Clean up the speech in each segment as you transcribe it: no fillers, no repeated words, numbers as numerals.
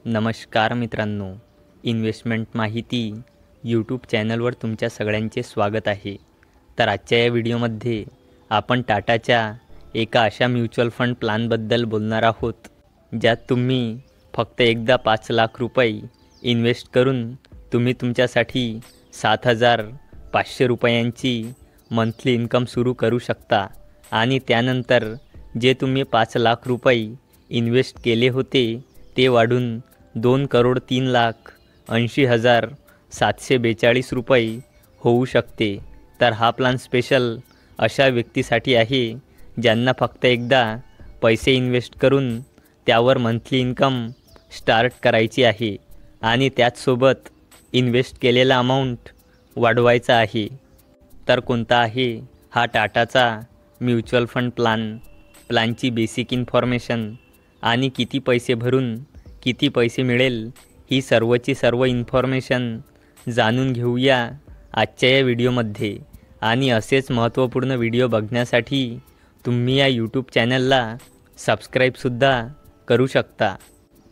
नमस्कार मित्रांनो, इन्व्हेस्टमेंट माहिती यूट्यूब चॅनलवर तुमच्या सगळ्यांचे स्वागत आहे। तर आजच्या या व्हिडिओमध्ये आपण टाटाच्या एका अशा म्युच्युअल फंड प्लॅनबद्दल बोलणार आहोत, ज्यात तुम्ही फक्त एकदा 5 लाख रुपये इन्व्हेस्ट करून तुम्ही तुमच्यासाठी 7,500 रुपयांची मंथली इन्कम सुरू करू शकता आणि त्यानंतर जे तुम्ही 5 लाख रुपये इन्व्हेस्ट केले होते ते वाढून 2,03,80,742 रुपये होऊ शकते। तर हा प्लॅन स्पेशल अशा व्यक्तीसाठी आहे ज्यांना फक्त एकदा पैसे इन्व्हेस्ट करून त्यावर मंथली इन्कम स्टार्ट करायची आहे आणि त्याचसोबत इन्व्हेस्ट केलेला अमाऊंट वाढवायचा आहे। तर कोणता आहे हा टाटाचा म्युच्युअल फंड प्लॅनची बेसिक इन्फॉर्मेशन आणि किती पैसे भरून किती पैसे मिळेल ही सर्वची सर्व इन्फॉर्मेशन जाणून घेऊया आजच्या या व्हिडिओमध्ये। आणि असेच महत्त्वपूर्ण व्हिडिओ बघण्यासाठी तुम्ही या यूट्यूब चॅनलला सबस्क्राईबसुद्धा करू शकता।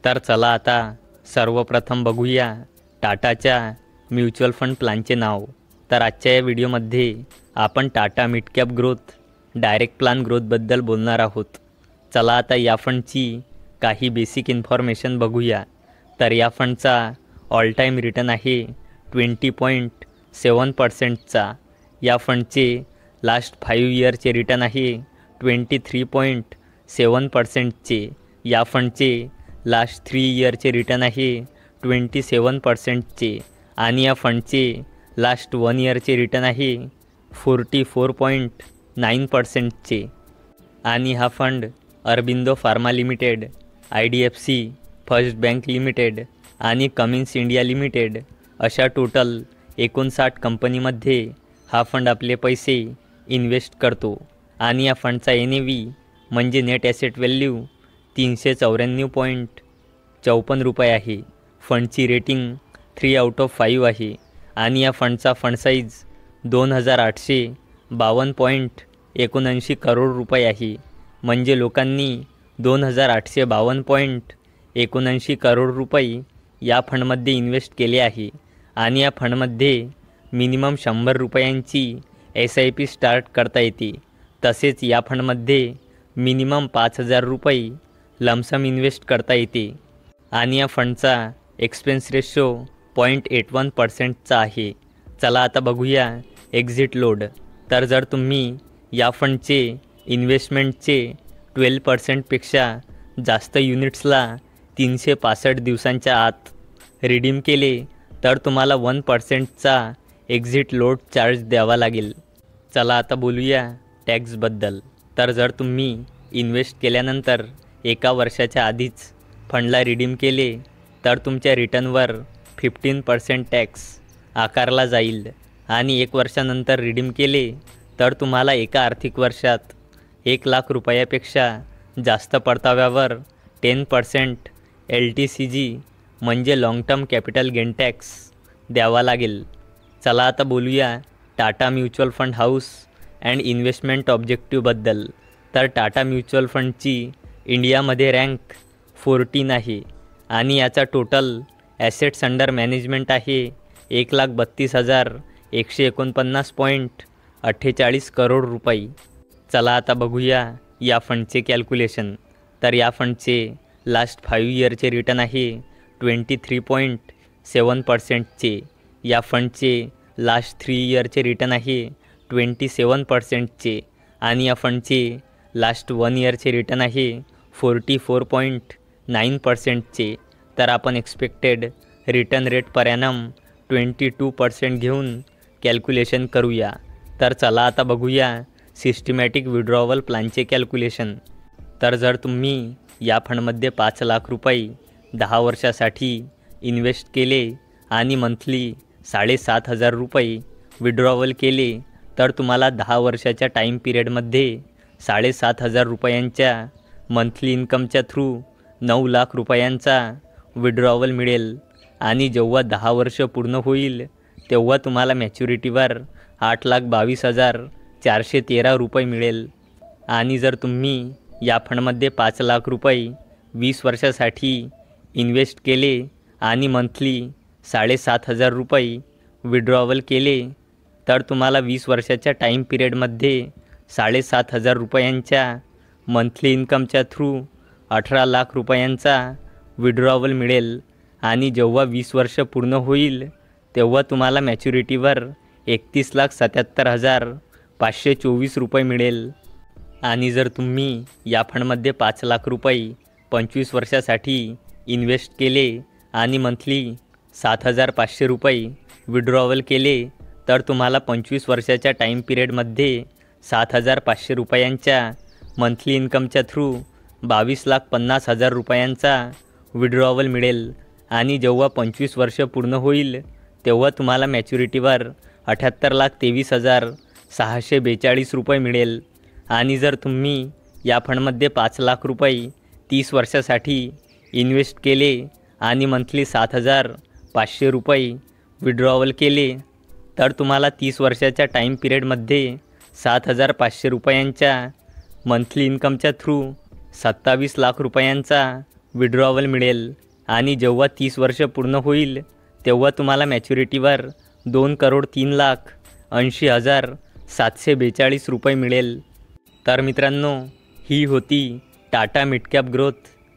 तर चला आता सर्वप्रथम बघूया टाटाच्या म्युच्युअल फंड प्लॅनचे नाव। तर आजच्या या व्हिडिओमध्ये आपण Tata mid cap growth direct plan ग्रोथबद्दल बोलणार आहोत। चला आता या फंडची काही बेसिक इन्फॉर्मेशन बघूया। तर या फंडचा ऑल टाईम रिटर्न आहे 20.7%चा। या फंडचे लास्ट 5 इयरचे रिटर्न आहे 23.7%चे। या फंडचे लास्ट 3 इयरचे रिटर्न आहे 27%चे आणि या फंडचे लास्ट 1 इयरचे रिटर्न आहे 44.9%चे। आणि हा fund Aurobindo pharma limited, IDFC first bank limited आणि कमिन्स इंडिया लिमिटेड अशा टोटल 59 कंपनीमध्ये हा फंड आपले पैसे इन्व्हेस्ट करतो। आणि या फंडचा NAV म्हणजे नेट ॲसेट व्हॅल्यू 394.54 रुपये आहे। फंडची रेटिंग 3/5 आहे आणि या फंडचा फंड साईज 2,852.79 करोड रुपये आहे। म्हणजे लोकांनी 2,852.79 करोड रुपये या फंडमध्ये इन्व्हेस्ट केले आहे। आणि या फंडमध्ये मिनिमम 100 रुपयांची SIP स्टार्ट करता येते। तसेच या फंडमध्ये मिनिमम 5,000 रुपये लमसम इन्व्हेस्ट करता येते। आणि या फंडचा एक्सपेन्स रेशो 0.81%चा आहे। चला आता बघूया एक्झिट लोड। तर जर तुम्ही या फंडचे इन्व्हेस्टमेंटचे 12%पेक्षा जास्त युनिट्सला 365 दिवसांच्या आत रिडीम केले तर तुम्हाला 1%चा एक्झिट लोड चार्ज द्यावा लागेल। चला आता बोलूया टॅक्सबद्दल। तर जर तुम्ही इन्व्हेस्ट केल्यानंतर 1 वर्षाच्या आधीच फंडला रिडीम केले तर तुमच्या रिटर्नवर 15% टॅक्स आकारला जाईल आणि 1 वर्षानंतर रिडीम केले तर तुम्हाला एका आर्थिक वर्षात 1 लाख रुपयापेक्षा जास्त परताव्यावर 10% LTCG म्हणजे long term capital gain tax द्यावा लागेल। चला आता बोलूया Tata mutual fund house and investment ऑब्जेक्टिव्हबद्दल। तर टाटा म्युच्युअल फंडची इंडियामध्ये रँक 14 आहे आणि याचा टोटल ॲसेट्स अंडर मॅनेजमेंट आहे 1,32,149.48 करोड रुपये। चला आता बघूया या फंडचे कॅल्क्युलेशन। तर या फंडचे लास्ट 5 इयरचे रिटर्न आहे 23.7%चे। या फंडचे लास्ट 3 इयरचे रिटर्न आहे 27%चे आणि या फंडचे लास्ट 1 इयरचे रिटर्न आहे 44.9%चे। तर आपण expected return rate per annum 22% घेऊन कॅल्क्युलेशन करूया। तर चला आता बघूया सिस्टमॅटिक विड्रॉवल प्लॅनचे कॅल्क्युलेशन। तर जर तुम्ही या फंडमध्ये 5 लाख रुपये 10 वर्षासाठी इन्व्हेस्ट केले आणि मंथली 7,500 रुपये विड्रॉवल केले तर तुम्हाला 10 वर्षाच्या टाईम पिरियडमध्ये 7,500 रुपयांच्या मंथली इन्कमच्या थ्रू 9 लाख रुपयांचा विड्रॉवल मिळेल। आणि जेव्हा 10 वर्ष पूर्ण होईल तेव्हा तुम्हाला मॅच्युरिटीवर 8,22,413 रुपये मिळेल। आणि जर तुम्ही या फंडमध्ये 5 लाख रुपये 20 वर्षासाठी इन्व्हेस्ट केले आणि मंथली 7,500 रुपये विड्रॉवल केले तर तुम्हाला 20 वर्षाच्या टाईम पिरियडमध्ये 7,500 रुपयांच्या मंथली इन्कमच्या थ्रू 18 लाख रुपयांचा विड्रॉवल मिळेल आणि जेव्हा 20 वर्ष पूर्ण होईल तेव्हा तुम्हाला मॅच्युरिटीवर 31,77,524 रुपये मिळेल. आणि जर तुम्ही या फंडमध्ये 5 लाख रुपये 25 वर्षासाठी इन्व्हेस्ट केले आणि मंथली 7,500 रुपये विड्रॉवल केले तर तुम्हाला 25 वर्षाच्या टाईम पिरियडमध्ये 7,500 रुपयांच्या मंथली इन्कमच्या थ्रू 22,50,000 रुपयांचा विड्रॉवल मिळेल आणि जेव्हा 25 वर्ष पूर्ण होईल तेव्हा तुम्हाला मॅच्युरिटीवर 78,23,642 रुपये मिळेल. आणि जर तुम्ही या फंडमध्ये 5 लाख रुपये 30 वर्षासाठी इन्व्हेस्ट केले आणि मंथली 7,500 रुपये विड्रॉवल केले तर तुम्हाला 30 वर्षाच्या टाईम पिरियडमध्ये 7,500 रुपयांच्या मंथली इन्कमच्या थ्रू 27 लाख रुपयांचा विड्रॉवल मिळेल आणि जेव्हा 30 वर्ष पूर्ण होईल तेव्हा तुम्हाला मॅच्युरिटीवर 2,03,80,742 रुपये मिळेल. तर मित्रांनो, ही होती Tata mid cap growth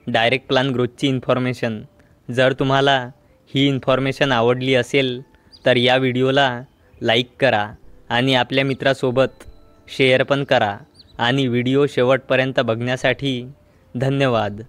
direct plan ग्रोथची इन्फॉर्मेशन. जर तुम्हाला ही इन्फॉर्मेशन आवडली असेल तर या व्हिडिओला लाईक करा आणि आपल्या मित्रासोबत शेअर पण करा. आणि व्हिडिओ शेवटपर्यंत बघण्यासाठी धन्यवाद.